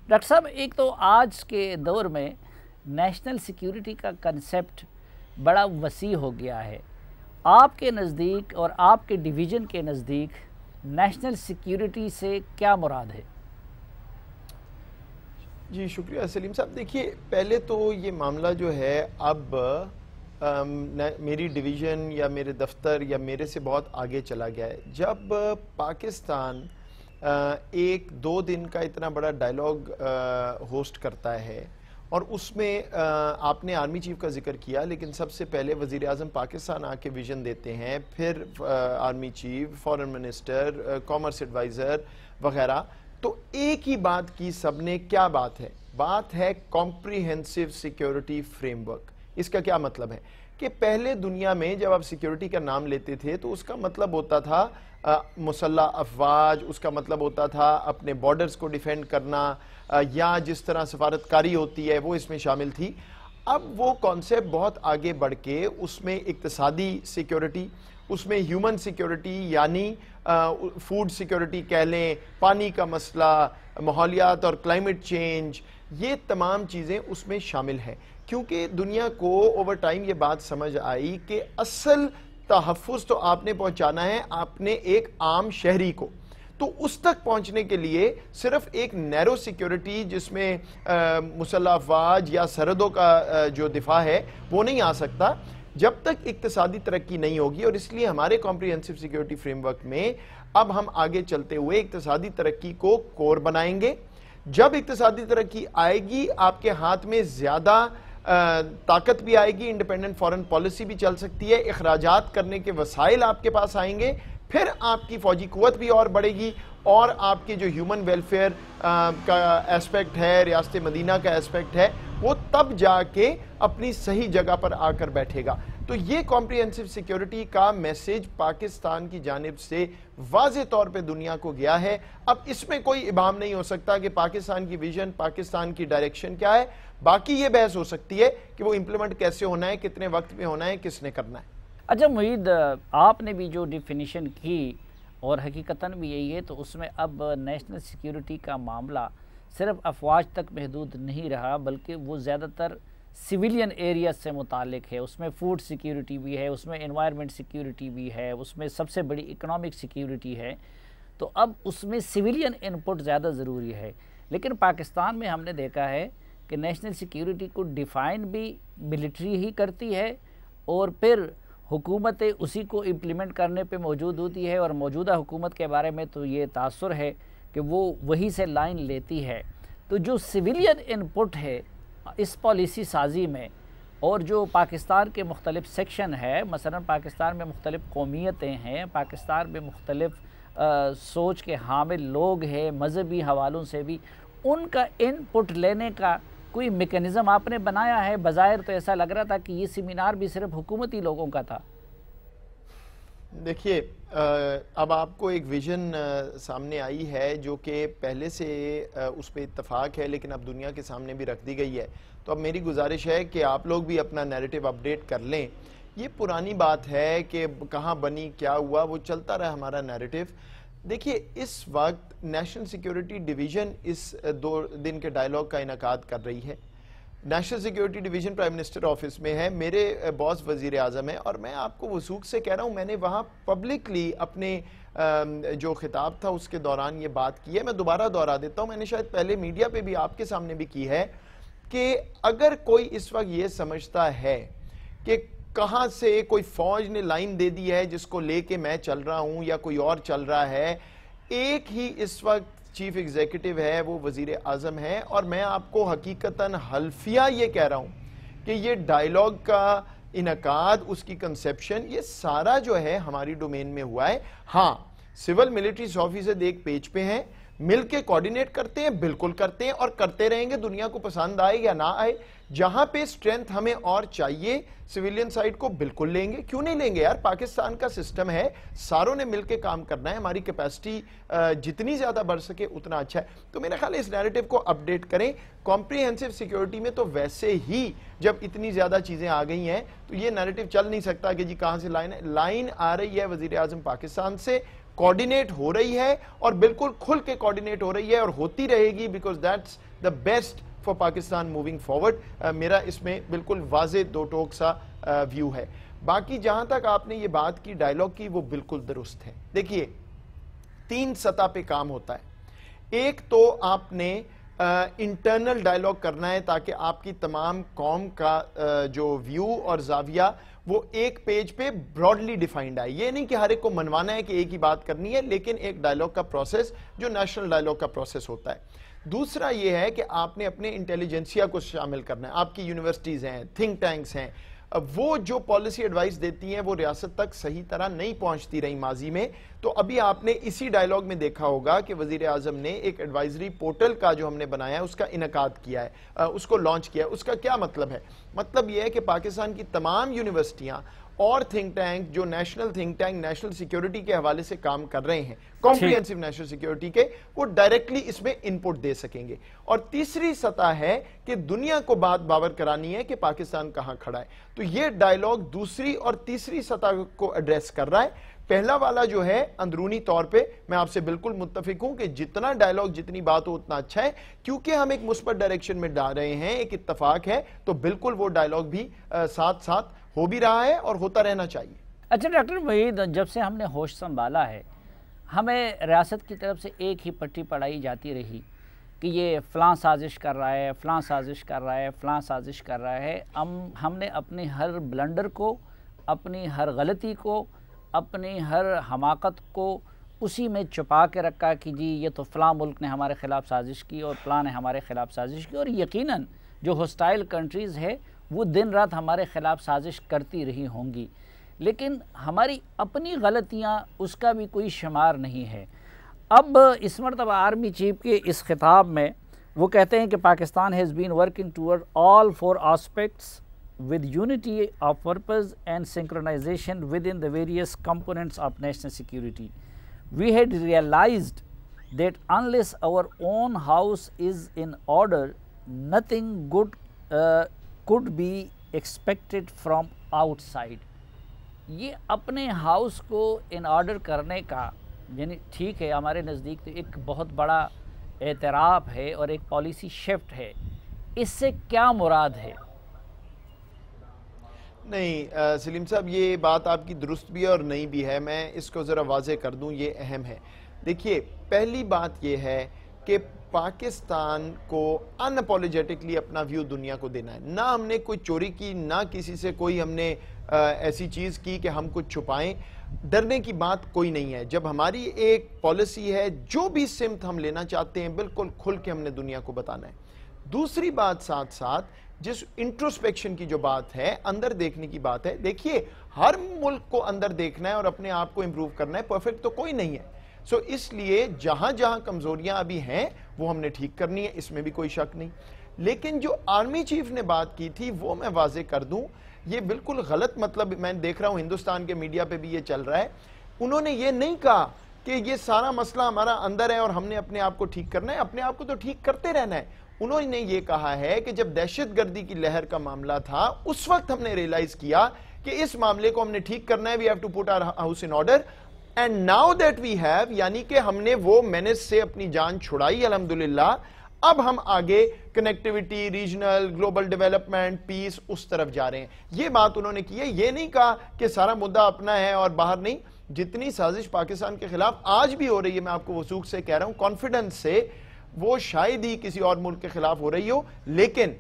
Doctor صاحب، ایک تو آج کے دور میں نیشنل سیکیورٹی کا کنسیپٹ بڑا وسیع ہو گیا ہے. آپ کے نزدیک اور آپ کے ڈویژن کے نزدیک نیشنل سیکیورٹی سے کیا مراد ہے؟ جی شکریہ سلیم صاحب. دیکھیے، پہلے تو یہ معاملہ جو ہے اب میری ڈویژن یا میرے دفتر یا میرے سے بہت آگے چلا گیا ہے. جب پاکستان ایک 2 دن کا اتنا بڑا ڈائیلاگ ہوسٹ کرتا ہے اور اس میں آپ نے آرمی چیف کا ذکر کیا، لیکن سب سے پہلے وزیر اعظم پاکستان آ کے ویژن دیتے ہیں، پھر army chief, foreign minister, commerce adviser وغیرہ، تو ایک ہی بات کی سب نے. کیا بات ہے کمپریہنسو سیکیورٹی فریم ورک. اس کا کیا مطلب ہے کہ پہلے دنیا میں جب آپ سیکیورٹی کا نام لیتے تھے تو اس کا مطلب ہوتا تھا مسلح افواج، اس کا مطلب ہوتا تھا اپنے بارڈرز کو ڈیفینڈ کرنا، یا جس طرح سفارتکاری ہوتی ہے وہ اس میں شامل تھی. اب وہ کانسیپٹ بہت آگے بڑھ کے اس میں اقتصادی سیکیورٹی، اس میں ہیومن سیکیورٹی یعنی فوڈ سیکیورٹی کہہ لیں، پانی کا مسئلہ، ماحولیات اور کلائمیٹ چینج، یہ تمام چیزیں اس میں شامل ہیں. کیونکہ دنیا کو اوور ٹائم یہ بات سمجھ آئی کہ اصل تحفظ تو آپ نے پہنچانا ہے آپ نے ایک عام شہری کو. تو اس تک پہنچنے کے لیے صرف ایک نیرو سیکیورٹی جس میں مسلح افواج یا سرحدوں کا جو دفاع ہے وہ نہیں آ سکتا جب تک اقتصادی ترقی نہیں ہوگی. اور اس لیے ہمارے کمپریہنسو سیکیورٹی فریم ورک میں اب ہم آگے چلتے ہوئے اقتصادی ترقی کو کور بنائیں گے. جب اقتصادی ترقی آئے گی آپ کے ہاتھ میں زیادہ طاقت بھی آئے گی، انڈیپینڈنٹ فارن پالیسی بھی چل سکتی ہے، اخراجات کرنے کے وسائل آپ کے پاس آئیں گے، پھر آپ کی فوجی قوت بھی اور بڑھے گی، اور آپ کے جو ہیومن ویلفیئر کا ایسپیکٹ ہے، ریاست مدینہ کا ایسپیکٹ ہے، وہ تب جا کے اپنی صحیح جگہ پر آ کر بیٹھے گا. تو یہ کمپریہنسو سیکیورٹی کا میسیج پاکستان کی جانب سے واضح طور پہ دنیا کو گیا ہے. اب اس میں کوئی ابہام نہیں ہو سکتا کہ پاکستان کی ویژن، پاکستان کی ڈائریکشن کیا ہے. باقی یہ بحث ہو سکتی ہے کہ وہ امپلیمنٹ کیسے ہونا ہے، کتنے وقت میں ہونا ہے، کس نے کرنا ہے. اچھا معید، آپ نے بھی جو ڈیفینیشن کی اور حقیقتاً بھی یہی ہے، تو اس میں اب نیشنل سیکیورٹی کا معاملہ صرف افواج تک محدود نہیں رہا بلکہ وہ زیادہ تر سویلین ایریا سے متعلق ہے. اس میں فوڈ سیکیورٹی بھی ہے، اس میں انوائرمنٹ سیکیورٹی بھی ہے، اس میں سب سے بڑی اکنامک سیکیورٹی ہے. تو اب اس میں سویلین انپٹ زیادہ ضروری ہے. لیکن پاکستان میں ہم نے دیکھا ہے کہ نیشنل سیکیورٹی کو ڈیفائن بھی ملٹری ہی کرتی ہے اور پھر حکومتیں اسی کو امپلیمنٹ کرنے پہ موجود ہوتی ہے. اور موجودہ حکومت کے بارے میں تو یہ تاثر ہے کہ وہ وہی سے لائن لیتی ہے. تو جو سویلین انپٹ ہے اس پالیسی سازی میں، اور جو پاکستان کے مختلف سیکشن ہے، مثلا پاکستان میں مختلف قومیتیں ہیں، پاکستان میں مختلف سوچ کے حامل لوگ ہیں، مذہبی حوالوں سے بھی، ان کا انپٹ لینے کا کوئی میکنزم آپ نے بنایا ہے؟ بظاہر تو ایسا لگ رہا تھا کہ یہ سیمینار بھی صرف حکومتی لوگوں کا تھا. دیکھیے، اب آپ کو ایک ویژن سامنے آئی ہے جو کہ پہلے سے اس پہ اتفاق ہے لیکن اب دنیا کے سامنے بھی رکھ دی گئی ہے. تو اب میری گزارش ہے کہ آپ لوگ بھی اپنا نیریٹو اپڈیٹ کر لیں. یہ پرانی بات ہے کہ کہاں بنی، کیا ہوا، وہ چلتا رہا ہمارا نیریٹو. دیکھیے، اس وقت نیشنل سیکیورٹی ڈویژن اس 2 دن کے ڈائیلاگ کا انعقاد کر رہی ہے. National security division prime minister office میں ہے، میرے باس وزیر اعظم ہے، اور میں آپ کو وثوق سے کہہ رہا ہوں میں نے وہاں پبلکلی اپنے جو خطاب تھا اس کے دوران یہ بات کی ہے. میں دوبارہ دہرا دیتا ہوں، میں نے شاید پہلے میڈیا پہ بھی آپ کے سامنے بھی کی ہے کہ اگر کوئی اس وقت یہ سمجھتا ہے کہ کہاں سے کوئی فوج نے لائن دے دی ہے جس کو لے کے میں چل رہا ہوں یا کوئی اور چل رہا ہے، ایک ہی اس وقت چیف ایگزیکٹو ہے، وہ وزیر اعظم ہے. اور میں آپ کو حقیقتاً حلفیہ یہ کہہ رہا ہوں کہ یہ ڈائیلاگ کا انعقاد، اس کی کنسیپشن، یہ سارا جو ہے ہماری ڈومین میں ہوا ہے. ہاں، سول ملٹری آفیسر ایک پیج پہ ہیں، مل کے کوارڈینیٹ کرتے ہیں، بالکل کرتے ہیں اور کرتے رہیں گے، دنیا کو پسند آئے یا نہ آئے. جہاں پہ سٹرینتھ ہمیں اور چاہیے سویلین سائٹ کو بالکل لیں گے. کیوں نہیں لیں گے یار؟ پاکستان کا سسٹم ہے، ساروں نے مل کے کام کرنا ہے. ہماری کیپیسٹی جتنی زیادہ بڑھ سکے اتنا اچھا ہے. تو میرا خیال ہے اس نیریٹو کو اپڈیٹ کریں. کمپریہنسو سیکیورٹی میں تو ویسے ہی جب اتنی زیادہ چیزیں آ گئی ہیں تو یہ نیریٹو چل نہیں سکتا کہ جی کہاں سے لائن ہے. لائن آ رہی ہے وزیر اعظم پاکستان سے، کوارڈینیٹ ہو رہی ہے اور بالکل کھل کے کوارڈینیٹ ہو رہی ہے اور ہوتی رہے گی, because that's the best for Pakistan moving forward. میرا اس میں بالکل واضح دو ٹوک سا ویو ہے. باقی جہاں تک آپ نے یہ بات کی ڈائیلاگ کی, وہ بالکل درست ہے. دیکھیے 3 سطح پہ کام ہوتا ہے. ایک تو آپ نے انٹرنل ڈائیلاگ کرنا ہے تاکہ آپ کی تمام قوم کا جو ویو اور زاویہ وہ ایک پیج پہ براڈلی ڈیفائنڈ آئے. یہ نہیں کہ ہر ایک کو منوانا ہے کہ ایک ہی بات کرنی ہے, لیکن ایک ڈائیلاگ کا پروسیس جو نیشنل ڈائیلاگ کا پروسیس ہوتا ہے. دوسرا یہ ہے کہ آپ نے اپنے انٹیلیجنسیا کو شامل کرنا ہے. آپ کی یونیورسٹیز ہیں, تھنک ٹینکس ہیں, وہ جو پالیسی ایڈوائز دیتی ہیں وہ ریاست تک صحیح طرح نہیں پہنچتی رہی ماضی میں. تو ابھی آپ نے اسی ڈائیلاگ میں دیکھا ہوگا کہ وزیر اعظم نے ایک ایڈوائزری پورٹل کا جو ہم نے بنایا ہے اس کا انعقاد کیا ہے, اس کو لانچ کیا ہے. اس کا کیا مطلب ہے؟ مطلب یہ ہے کہ پاکستان کی تمام یونیورسٹیاں اور تھنک ٹینک جو national think tank national security کے حوالے سے کام کر رہے ہیں, کمپریہنسو نیشنل سیکیورٹی کے, وہ ڈائریکٹلی اس میں انپٹ دے سکیں گے. اور تیسری سطح ہے کہ دنیا کو بات باور کرانی ہے کہ پاکستان کہاں کھڑا ہے. تو یہ ڈائیلاگ دوسری اور تیسری سطح کو ایڈریس کر رہا ہے. پہلا والا جو ہے اندرونی طور پہ میں آپ سے بالکل متفق ہوں کہ جتنا ڈائیلاگ جتنی بات ہو اتنا اچھا ہے, کیونکہ ہم ایک مثبت ڈائریکشن میں ڈال رہے ہیں, ایک اتفاق ہے, تو بالکل وہ ڈائیلاگ بھی ساتھ ساتھ ہو بھی رہا ہے اور ہوتا رہنا چاہیے. اچھا ڈاکٹر وحید, جب سے ہم نے ہوش سنبھالا ہے ہمیں ریاست کی طرف سے ایک ہی پٹی پڑھائی جاتی رہی کہ یہ فلاں سازش کر رہا ہے, فلاں سازش کر رہا ہے, فلاں سازش کر رہا ہے. ہم نے اپنی ہر بلنڈر کو, اپنی ہر غلطی کو, اپنی ہر حماقت کو اسی میں چھپا کے رکھا کہ جی یہ تو فلاں ملک نے ہمارے خلاف سازش کی اور فلاں نے ہمارے خلاف سازش کی. اور یقیناً جو ہاسٹائل کنٹریز ہے وہ دن رات ہمارے خلاف سازش کرتی رہی ہوں گی, لیکن ہماری اپنی غلطیاں اس کا بھی کوئی شمار نہیں ہے. اب اس مرتبہ آرمی چیف کے اس خطاب میں وہ کہتے ہیں کہ Pakistan has been working toward all 4 aspects with unity of purpose and synchronization within the various components of national security. We had realized that unless our own house is in order, nothing good could be expected from outside. یہ اپنے house کو in order کرنے کا, یعنی ٹھیک ہے ہمارے نزدیک تو ایک بہت بڑا اعتراف ہے اور ایک پالیسی شفٹ ہے, اس سے کیا مراد ہے؟ نہیں سلیم صاحب, یہ بات آپ کی درست بھی ہے اور نہیں بھی ہے. میں اس کو ذرا واضح کر دوں, یہ اہم ہے. دیکھیے پہلی بات یہ ہے کہ پاکستان کو ان اپولوجیٹکلی اپنا ویو دنیا کو دینا ہے. نہ ہم نے کوئی چوری کی, نہ کسی سے کوئی ہم نے ایسی چیز کی کہ ہم کچھ چھپائیں. ڈرنے کی بات کوئی نہیں ہے. جب ہماری ایک پالیسی ہے, جو بھی سمت ہم لینا چاہتے ہیں بالکل کھل کے ہم نے دنیا کو بتانا ہے. دوسری بات ساتھ ساتھ جس انٹروسپیکشن کی جو بات ہے, اندر دیکھنے کی بات ہے. دیکھیے ہر ملک کو اندر دیکھنا ہے اور اپنے آپ کو امپروو کرنا ہے, پرفیکٹ تو کوئی نہیں ہے. سو اس لیے جہاں جہاں کمزوریاں ابھی ہیں وہ ہم نے ٹھیک کرنی ہے, اس میں بھی کوئی شک نہیں. لیکن جو آرمی چیف نے بات کی تھی وہ میں واضح کر دوں, یہ بالکل غلط مطلب میں دیکھ رہا ہوں ہندوستان کے میڈیا پہ بھی یہ چل رہا ہے. انہوں نے یہ نہیں کہا کہ یہ سارا مسئلہ ہمارا اندر ہے اور ہم نے اپنے آپ کو ٹھیک کرنا ہے. اپنے آپ کو تو ٹھیک کرتے رہنا ہے. انہوں نے یہ کہا ہے کہ جب دہشت گردی کی لہر کا معاملہ تھا اس وقت ہم نے ریلائز کیا کہ اس معاملے کو ہم نے ٹھیک کرنا ہے. we have to put our house in order and now that we have, یعنی کہ ہم نے وہ مینس سے اپنی جان چھڑائی الحمدللہ. اب ہم آگے کنیکٹیوٹی, ریجنل, گلوبل ڈیولپمنٹ, پیس اس طرف جا رہے ہیں. یہ بات انہوں نے کی ہے. یہ نہیں کہا کہ سارا مدعا اپنا ہے اور باہر نہیں. جتنی سازش پاکستان کے خلاف آج بھی ہو رہی ہے, میں آپ کو وثوق سے کہہ رہا ہوں, کانفیڈنس سے, وہ شاید ہی کسی اور ملک کے خلاف ہو رہی ہو, لیکن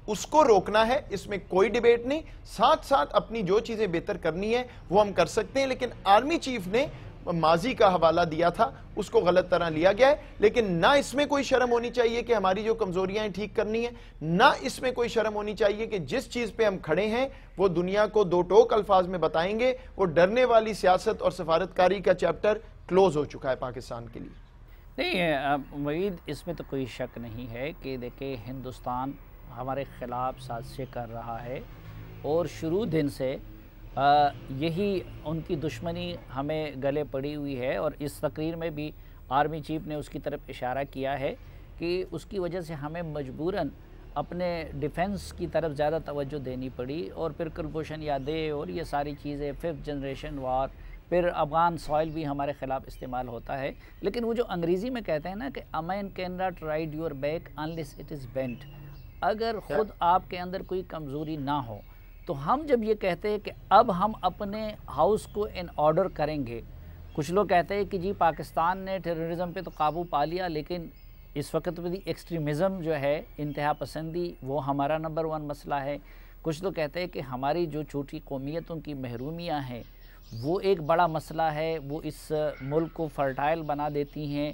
اس کو روکنا ہے, اس میں کوئی ڈیبیٹ نہیں. ساتھ ساتھ اپنی جو چیزیں بہتر کرنی ہے وہ ہم کر سکتے ہیں. لیکن آرمی چیف نے ماضی کا حوالہ دیا تھا, اس کو غلط طرح لیا گیا ہے. لیکن نہ اس میں کوئی شرم ہونی چاہیے کہ ہماری جو کمزوریاں ہیں ٹھیک کرنی ہے, نہ اس میں کوئی شرم ہونی چاہیے کہ جس چیز پہ ہم کھڑے ہیں وہ دنیا کو دو ٹوک الفاظ میں بتائیں گے. وہ ڈرنے والی سیاست اور سفارتکاری کا چیپٹر کلوز ہو چکا ہے پاکستان کے لیے. نہیں وحید, اس میں تو کوئی شک نہیں ہے کہ دیکھیں ہندوستان ہمارے خلاف سازشیں کر رہا ہے اور شروع دن سے یہی ان کی دشمنی ہمیں گلے پڑی ہوئی ہے. اور اس تقریر میں بھی آرمی چیف نے اس کی طرف اشارہ کیا ہے کہ اس کی وجہ سے ہمیں مجبوراً اپنے ڈیفنس کی طرف زیادہ توجہ دینی پڑی. اور پھر کلبھوشن یادیو اور یہ ساری چیزیں, 5th جنریشن وار, پھر افغان سوائل بھی ہمارے خلاف استعمال ہوتا ہے. لیکن وہ جو انگریزی میں کہتے ہیں نا کہ a man cannot ride your back unless it is bent. اگر خود آپ کے اندر کوئی کمزوری نہ ہو تو ہم جب یہ کہتے ہیں کہ اب ہم اپنے ہاؤس کو ان آرڈر کریں گے. کچھ لوگ کہتے ہیں کہ جی پاکستان نے ٹیررزم پہ تو قابو پا لیا، لیکن اس وقت بھی ایکسٹریمزم جو ہے، انتہا پسندی، وہ ہمارا نمبر 1 مسئلہ ہے. کچھ لوگ کہتے ہیں کہ ہماری جو چھوٹی قومیتوں کی محرومیاں ہیں وہ ایک بڑا مسئلہ ہے، وہ اس ملک کو فرٹائل بنا دیتی ہیں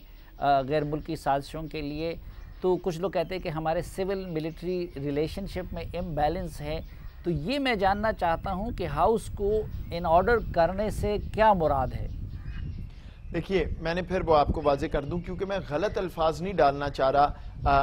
غیر ملکی سازشوں کے لیے. تو کچھ لوگ کہتے ہیں کہ ہمارے سول ملٹری ریلیشن شپ میں امبیلنس ہے. تو یہ میں جاننا چاہتا ہوں کہ ہاؤس کو ان آرڈر کرنے سے کیا مراد ہے؟ دیکھیے میں نے پھر وہ آپ کو واضح کر دوں، کیونکہ میں غلط الفاظ نہیں ڈالنا چاہ رہا.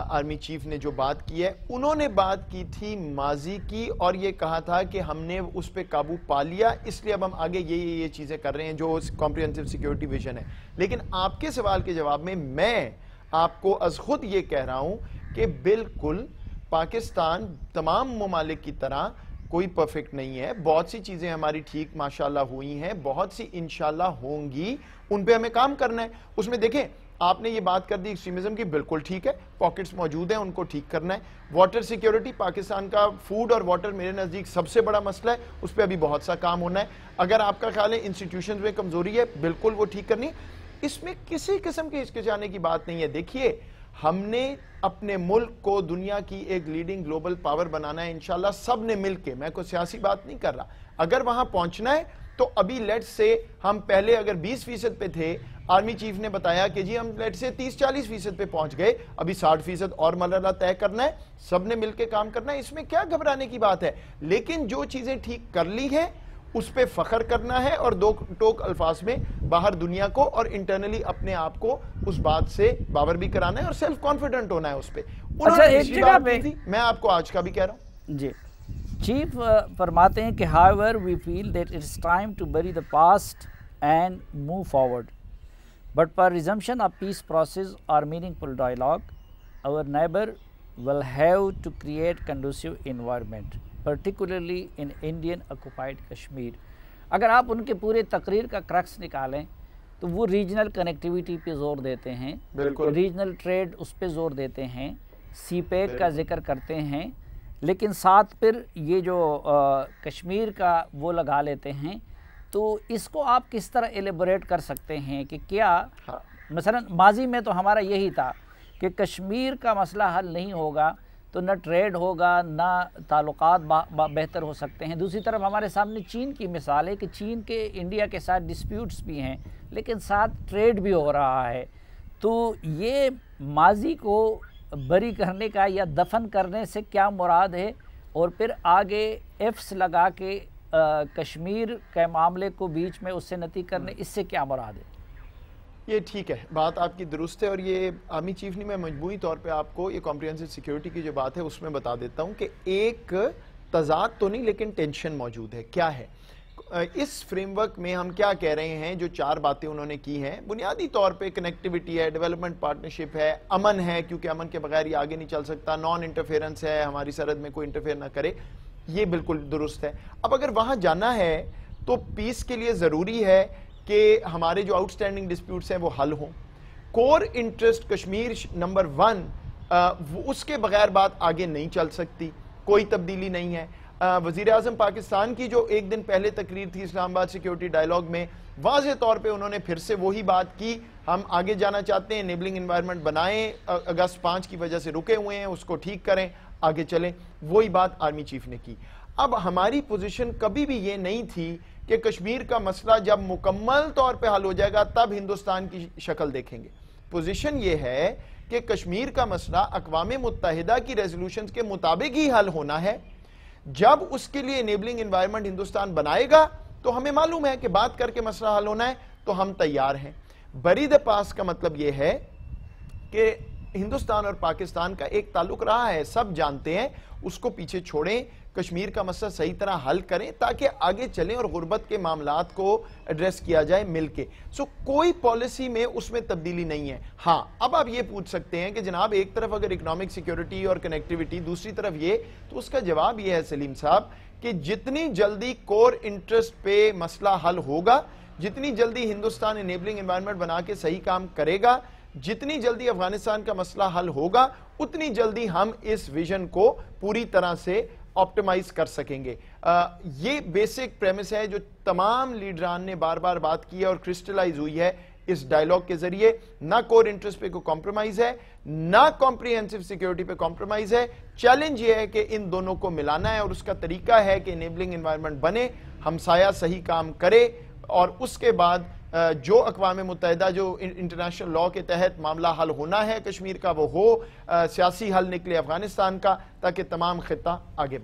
آرمی چیف نے جو بات کی ہے، انہوں نے بات کی تھی ماضی کی اور یہ کہا تھا کہ ہم نے اس پہ قابو پا لیا، اس لیے اب ہم آگے یہ چیزیں کر رہے ہیں جو کمپریہنسو سیکیورٹی ویژن ہے. لیکن آپ کے سوال کے جواب میں آپ کو از خود یہ کہہ رہا ہوں کہ بالکل پاکستان تمام ممالک کی طرح کوئی پرفیکٹ نہیں ہے. بہت سی چیزیں ہماری ٹھیک ماشاءاللہ ہوئی ہیں، بہت سی انشاءاللہ ہوں گی، ان پہ ہمیں کام کرنا ہے. اس میں دیکھیں آپ نے یہ بات کر دی ایکسٹریمزم کی، بالکل ٹھیک ہے، پاکٹس موجود ہیں، ان کو ٹھیک کرنا ہے. واٹر سیکیورٹی، پاکستان کا فوڈ اور واٹر میرے نزدیک سب سے بڑا مسئلہ ہے، اس پہ ابھی بہت سا کام ہونا ہے. اگر آپ کا خیال ہے انسٹیٹیوشنز میں کمزوری ہے، بالکل وہ ٹھیک کرنی ہے. اس میں کسی قسم کے ہچکچانے کی بات نہیں ہے. دیکھیے ہم نے اپنے ملک کو دنیا کی ایک لیڈنگ گلوبل پاور بنانا ہے انشاءاللہ سب نے مل کے. میں کوئی سیاسی بات نہیں کر رہا. اگر وہاں پہنچنا ہے تو ابھی لیٹ سے ہم پہلے اگر 20% پہ تھے، آرمی چیف نے بتایا کہ جی ہم لیٹ سے 30-40% پہ پہنچ گئے، ابھی 60% اور مرحلہ طے کرنا ہے، سب نے مل کے کام کرنا ہے. اس میں کیا گھبرانے کی بات ہے؟ لیکن جو چیزیں ٹھیک کر لی ہیں اس پہ فخر کرنا ہے اور 2 ٹوک الفاظ میں باہر دنیا کو اور انٹرنلی اپنے آپ کو اس بات سے باور بھی کرانا ہے اور سیلف کانفیڈنٹ ہونا ہے اس پہ. اچھا ایک جگہ پہ میں آپ کو آج کا بھی کہہ رہا ہوں. جی چیف فرماتے ہیں کہ however we feel that it's time to bury the past and move forward, but for resumption of peace process or meaningful dialogue our neighbor will have to create conducive environment, particularly in Indian occupied Kashmir. اگر آپ ان کے پورے تقریر کا crux نکالیں تو وہ regional connectivity پہ زور دیتے ہیں، ریجنل ٹریڈ اس پہ زور دیتے ہیں، سی پیک کا ذکر کرتے ہیں، لیکن ساتھ پھر یہ جو کشمیر کا وہ لگا لیتے ہیں. تو اس کو آپ کس طرح ایلیبوریٹ کر سکتے ہیں کہ کیا مثلا ماضی میں تو ہمارا یہی تھا کہ کشمیر کا مسئلہ حل نہیں ہوگا تو نہ ٹریڈ ہوگا نہ تعلقات بہتر ہو سکتے ہیں. دوسری طرف ہمارے سامنے چین کی مثال ہے کہ چین کے انڈیا کے ساتھ ڈسپیوٹس بھی ہیں لیکن ساتھ ٹریڈ بھی ہو رہا ہے. تو یہ ماضی کو بری کرنے کا یا دفن کرنے سے کیا مراد ہے، اور پھر آگے ایفس لگا کے کشمیر کے معاملے کو بیچ میں اس سے نتی کرنے، اس سے کیا مراد ہے؟ یہ ٹھیک ہے، بات آپ کی درست ہے. اور یہ آرمی چیف نے، میں مجموعی طور پہ آپ کو یہ کمپریہنسو سیکیورٹی کی جو بات ہے اس میں بتا دیتا ہوں کہ ایک تضاد تو نہیں لیکن ٹینشن موجود ہے. کیا ہے اس فریم ورک میں؟ ہم کیا کہہ رہے ہیں؟ جو 4 باتیں انہوں نے کی ہیں بنیادی طور پہ کنیکٹیویٹی ہے، ڈیولپمنٹ پارٹنرشپ ہے، امن ہے کیونکہ امن کے بغیر یہ آگے نہیں چل سکتا، نان انٹرفیرنس ہے، ہماری سرحد میں کوئی انٹرفیئر نہ کرے. یہ بالکل درست ہے. اب اگر وہاں جانا ہے تو پیس کے لیے ضروری ہے کہ ہمارے جو آؤٹ سٹینڈنگ ڈسپیوٹس ہیں وہ حل ہوں. کور انٹرسٹ کشمیر نمبر 1، اس کے بغیر بات آگے نہیں چل سکتی، کوئی تبدیلی نہیں ہے. وزیر اعظم پاکستان کی جو ایک دن پہلے تقریر تھی اسلام آباد سیکیورٹی ڈائیلاگ میں، واضح طور پہ انہوں نے پھر سے وہی بات کی، ہم آگے جانا چاہتے ہیں، انیبلنگ انوائرمنٹ بنائیں، اگست 5 کی وجہ سے رکے ہوئے ہیں اس کو ٹھیک کریں، آگے چلیں. وہی بات آرمی چیف نے کی. اب ہماری پوزیشن کبھی بھی یہ نہیں تھی کہ کشمیر کا مسئلہ جب مکمل طور پہ حل ہو جائے گا تب ہندوستان کی شکل دیکھیں گے. پوزیشن یہ ہے کہ کشمیر کا مسئلہ اقوام متحدہ کی ریزولوشنز کے مطابق ہی حل ہونا ہے. جب اس کے لیے انیبلنگ انوائرمنٹ ہندوستان بنائے گا تو ہمیں معلوم ہے کہ بات کر کے مسئلہ حل ہونا ہے تو ہم تیار ہیں. بری دی پاس کا مطلب یہ ہے کہ ہندوستان اور پاکستان کا ایک تعلق رہا ہے، سب جانتے ہیں، اس کو پیچھے چھوڑیں، کشمیر کا مسئلہ صحیح طرح حل کریں تاکہ آگے چلیں اور غربت کے معاملات کو ایڈریس کیا جائے مل کے. کوئی پالیسی میں اس میں تبدیلی نہیں ہے. ہاں اب آپ یہ پوچھ سکتے ہیں کہ جناب ایک طرف اگر اکنامک سیکیورٹی اور کنیکٹیویٹی، دوسری طرف یہ، تو اس کا جواب یہ ہے سلیم صاحب کہ جتنی جلدی کور انٹرسٹ پہ مسئلہ حل ہوگا، جتنی جلدی ہندوستان انیبلنگ انوائرمنٹ بنا کے صحیح کام کرے گا، جتنی جلدی افغانستان کا مسئلہ حل ہوگا، اتنی جلدی ہم اس ویژن کو پوری طرح سے آپٹیمائز کر سکیں گے۔ یہ بیسک پریمس ہے جو تمام لیڈران نے بار بار بات کی ہے اور کرسٹلائز ہوئی ہے اس ڈائیلاگ کے ذریعے۔ نہ کور انٹرسٹ پہ کوئی کمپرومائز ہے، نہ کمپریہنسو سیکیورٹی پہ کمپرومائز ہے۔ چیلنج یہ ہے کہ ان دونوں کو ملانا ہے، اور اس کا طریقہ ہے کہ انیبلنگ انوائرمنٹ بنے، ہمسایہ صحیح کام کرے، اور اس کے بعد جو اقوام متحدہ جو انٹرنیشنل لاء کے تحت معاملہ حل ہونا ہے کشمیر کا وہ ہو، سیاسی حل نکلے افغانستان کا، تاکہ تمام خطہ آگے بڑھے۔